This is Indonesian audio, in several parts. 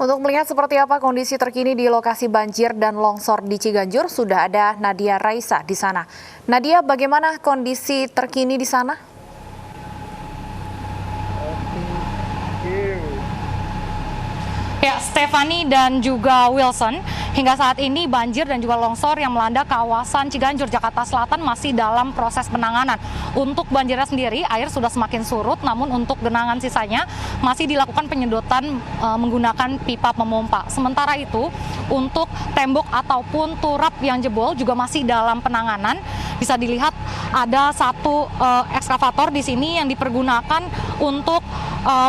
Untuk melihat seperti apa kondisi terkini di lokasi banjir dan longsor di Ciganjur, sudah ada Nadia Raisa di sana. Nadia, bagaimana kondisi terkini di sana? Ya, Stephanie dan juga Wilson, hingga saat ini banjir dan juga longsor yang melanda kawasan Ciganjur, Jakarta Selatan masih dalam proses penanganan. Untuk banjirnya sendiri, air sudah semakin surut, namun untuk genangan sisanya masih dilakukan penyedotan menggunakan pipa pemompa. Sementara itu, untuk tembok ataupun turap yang jebol juga masih dalam penanganan. Bisa dilihat ada satu ekskavator di sini yang dipergunakan untuk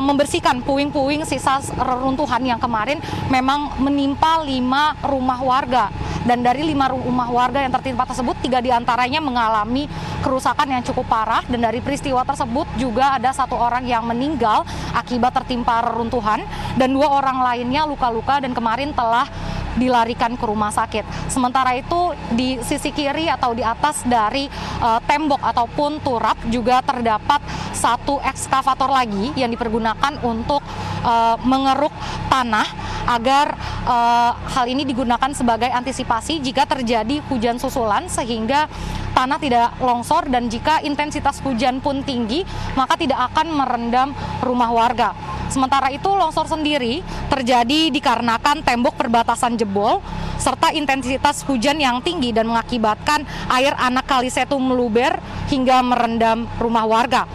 membersihkan puing-puing sisa reruntuhan yang kemarin memang menimpa 5 rumah warga. Dan dari 5 rumah warga yang tertimpa tersebut, 3 diantaranya mengalami kerusakan yang cukup parah. Dan dari peristiwa tersebut juga ada 1 orang yang meninggal akibat tertimpa reruntuhan. Dan 2 orang lainnya luka-luka dan kemarin telah dilarikan ke rumah sakit. Sementara itu di sisi kiri atau di atas dari tembok ataupun turap juga terdapat 1 ekskavator lagi yang dipergunakan untuk mengeruk tanah agar hal ini digunakan sebagai antisipasi jika terjadi hujan susulan sehingga tanah tidak longsor, dan jika intensitas hujan pun tinggi maka tidak akan merendam rumah warga. Sementara itu longsor sendiri terjadi dikarenakan tembok perbatasan jebol serta intensitas hujan yang tinggi dan mengakibatkan air anak Kali Setu meluber hingga merendam rumah warga.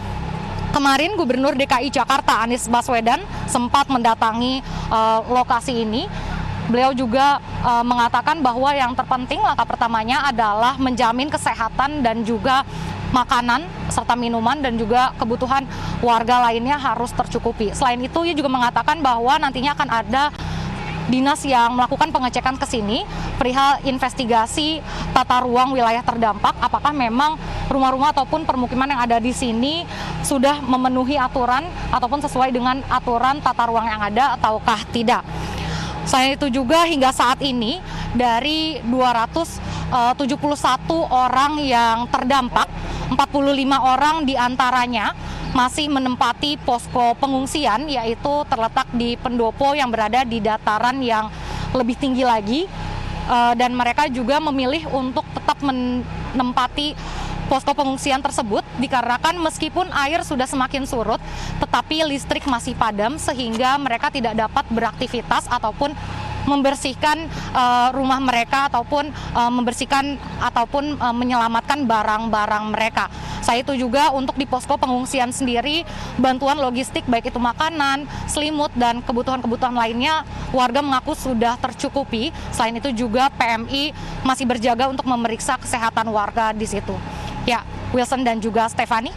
Kemarin Gubernur DKI Jakarta Anies Baswedan sempat mendatangi lokasi ini. Beliau juga mengatakan bahwa yang terpenting langkah pertamanya adalah menjamin kesehatan dan juga makanan serta minuman dan juga kebutuhan warga lainnya harus tercukupi. Selain itu, ia juga mengatakan bahwa nantinya akan ada dinas yang melakukan pengecekan ke sini perihal investigasi tata ruang wilayah terdampak, apakah memang rumah-rumah ataupun permukiman yang ada di sini sudah memenuhi aturan ataupun sesuai dengan aturan tata ruang yang ada ataukah tidak. Selain itu juga hingga saat ini dari 271 orang yang terdampak, 45 orang diantaranya masih menempati posko pengungsian, yaitu terletak di pendopo yang berada di dataran yang lebih tinggi lagi, dan mereka juga memilih untuk tetap menempati posko pengungsian tersebut dikarenakan meskipun air sudah semakin surut tetapi listrik masih padam sehingga mereka tidak dapat beraktivitas ataupun membersihkan rumah mereka ataupun membersihkan ataupun menyelamatkan barang-barang mereka. Selain itu juga untuk di posko pengungsian sendiri bantuan logistik baik itu makanan, selimut dan kebutuhan-kebutuhan lainnya warga mengaku sudah tercukupi. Selain itu juga PMI masih berjaga untuk memeriksa kesehatan warga di situ. Ya, Wilson dan juga Stephanie.